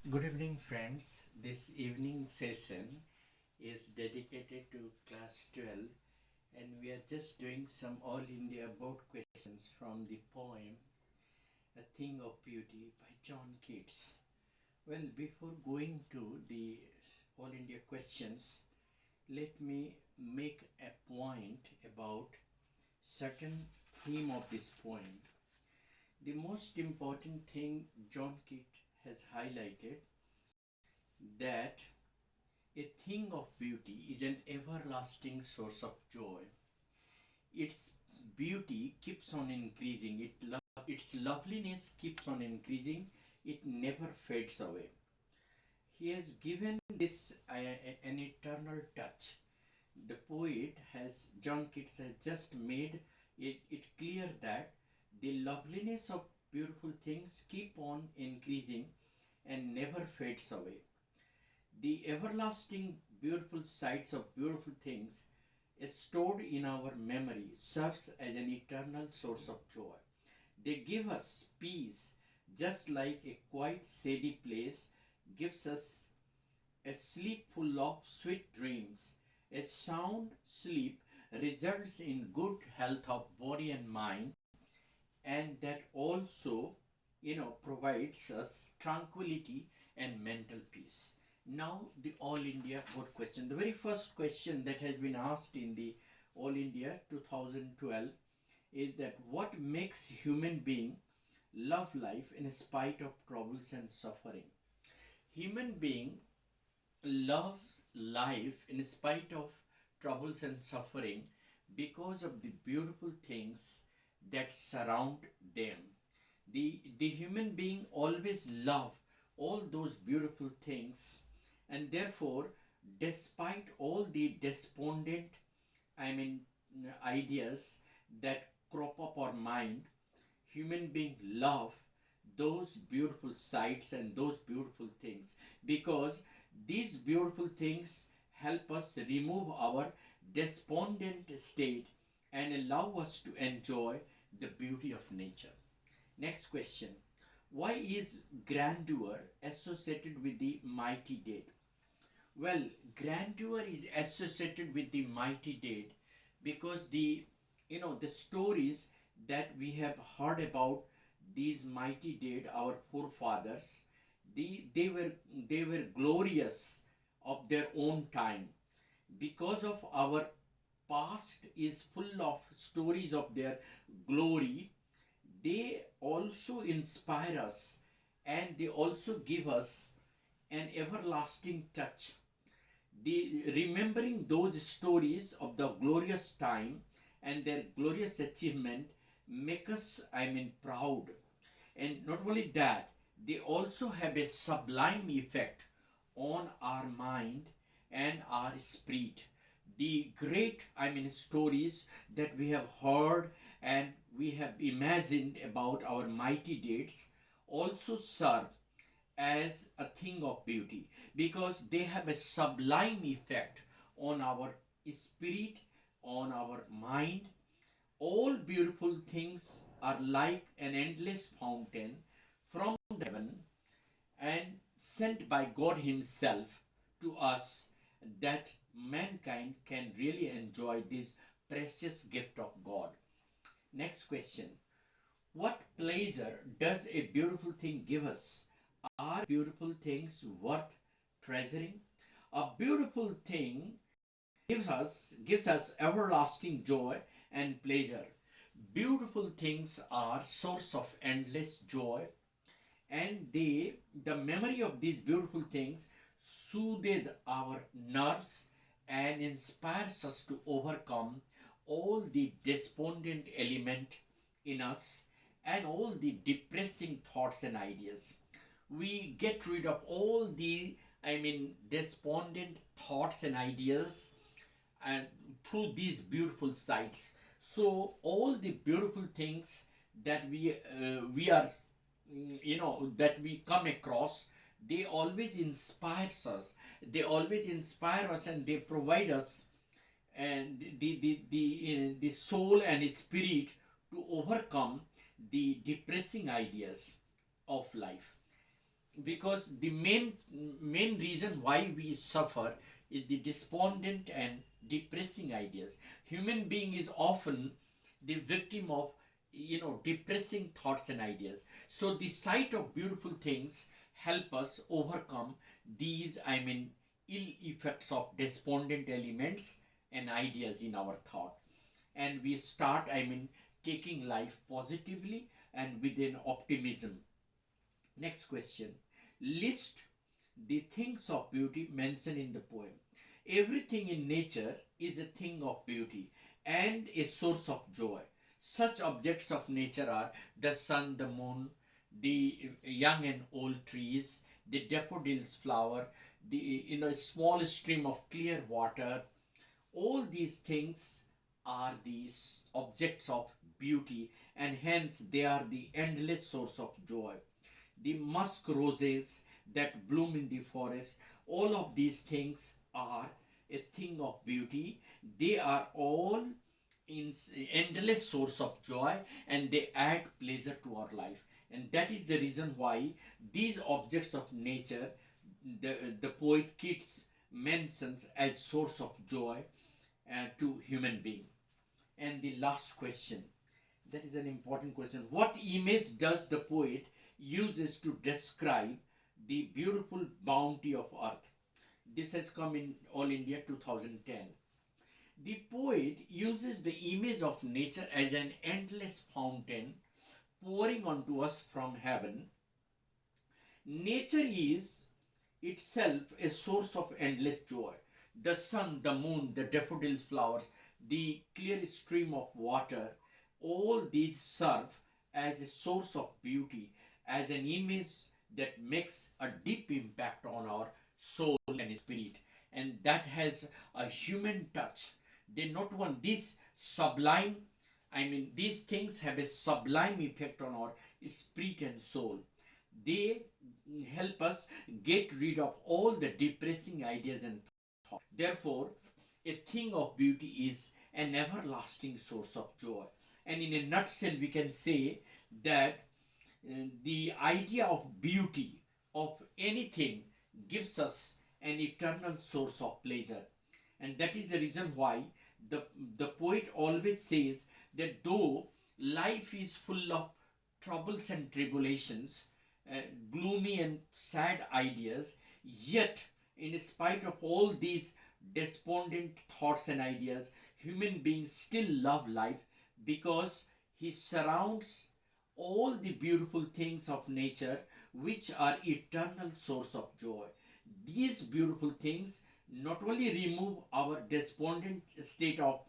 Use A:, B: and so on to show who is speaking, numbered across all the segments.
A: Good evening, friends. This evening session is dedicated to class 12, and we are just doing some All India board questions from the poem A Thing of Beauty by John Keats. Well, before going to the All India questions, let me make a point about certain theme of this poem. The most important thing John Keats has highlighted that a thing of beauty is an everlasting source of joy. Its beauty keeps on increasing, its loveliness keeps on increasing, it never fades away. He has given this an eternal touch. The poet has, John Keats has just made it clear that the loveliness of beautiful things keep on increasing and never fades away. The everlasting beautiful sights of beautiful things is stored in our memory serves as an eternal source of joy. They give us peace just like a quiet shady place gives us a sleep full of sweet dreams. A sound sleep results in good health of body and mind, and that also provides us tranquility and mental peace. Now the All India board question, the very first question that has been asked in the All India 2012 is that what makes human being love life in spite of troubles and suffering? Human being loves life in spite of troubles and suffering because of the beautiful things that surround them. The human being always love all those beautiful things, and therefore, despite all the despondent, I mean, ideas that crop up our mind, human being love those beautiful sights and those beautiful things because these beautiful things help us remove our despondent state and allow us to enjoy the beauty of nature. Next question. Why is grandeur associated with the mighty dead? Well, grandeur is associated with the mighty dead because the stories that we have heard about these mighty dead, our forefathers, they were glorious of their own time. Because of our past is full of stories of their glory, they also inspire us and they also give us an everlasting touch. Remembering those stories of the glorious time and their glorious achievement make us, proud. And not only that, they also have a sublime effect on our mind and our spirit. The great, stories that we have heard and we have imagined about our mighty deeds also serve as a thing of beauty because they have a sublime effect on our spirit, on our mind. All beautiful things are like an endless fountain from heaven and sent by God Himself to us that mankind can really enjoy this precious gift of God. Next question. What pleasure does a beautiful thing give us? Are beautiful things worth treasuring? A beautiful thing gives us everlasting joy and pleasure. Beautiful things are source of endless joy, and the memory of these beautiful things soothed our nerves and inspires us to overcome all the despondent element in us and all the depressing thoughts and ideas. We get rid of all the despondent thoughts and ideas and through these beautiful sights. So all the beautiful things that we are that we come across, they always inspires us, and they provide us and the soul and spirit to overcome the depressing ideas of life. because the main reason why we suffer is the despondent and depressing ideas. Human being is often the victim of depressing thoughts and ideas. So the sight of beautiful things help us overcome these ill effects of despondent elements and ideas in our thought, and we start taking life positively and with an optimism. Next question. List the things of beauty mentioned in the poem. Everything in nature is a thing of beauty and a source of joy. Such objects of nature are the sun, the moon, the young and old trees, the daffodil's flower, the small stream of clear water. All these things are these objects of beauty, and hence they are the endless source of joy. The musk roses that bloom in the forest, all of these things are a thing of beauty. They are all in endless source of joy, and they add pleasure to our life. And that is the reason why these objects of nature, the poet Keats mentions as source of joy to human being. And the last question, that is an important question. What image does the poet uses to describe the beautiful bounty of earth? This has come in All India 2010. The poet uses the image of nature as an endless fountain pouring onto us from heaven. Nature is itself a source of endless joy. The sun, the moon, the daffodils flowers, the clear stream of water, all these serve as a source of beauty, as an image that makes a deep impact on our soul and spirit. And that has a human touch. They not want this sublime, these things have a sublime effect on our spirit and soul. They help us get rid of all the depressing ideas and thoughts. Therefore, a thing of beauty is an everlasting source of joy. And in a nutshell, we can say that the idea of beauty of anything gives us an eternal source of pleasure. And that is the reason why the poet always says that though life is full of troubles and tribulations, gloomy and sad ideas, yet in spite of all these despondent thoughts and ideas, human beings still love life because he surrounds all the beautiful things of nature which are eternal source of joy. These beautiful things not only remove our despondent state of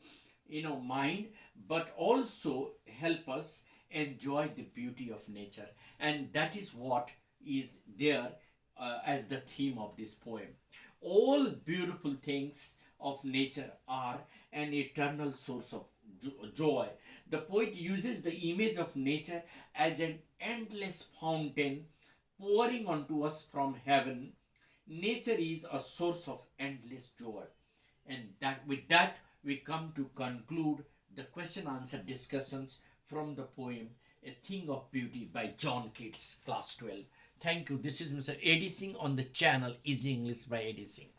A: mind, but also help us enjoy the beauty of nature. And that is what is there as the theme of this poem. All beautiful things of nature are an eternal source of joy. The poet uses the image of nature as an endless fountain pouring onto us from heaven. Nature is a source of endless joy. And that with that we come to conclude the question answer discussions from the poem A Thing of Beauty by John Keats, class 12. Thank you. This is Mr. Eddie Singh on the channel Easy English by Eddie Singh.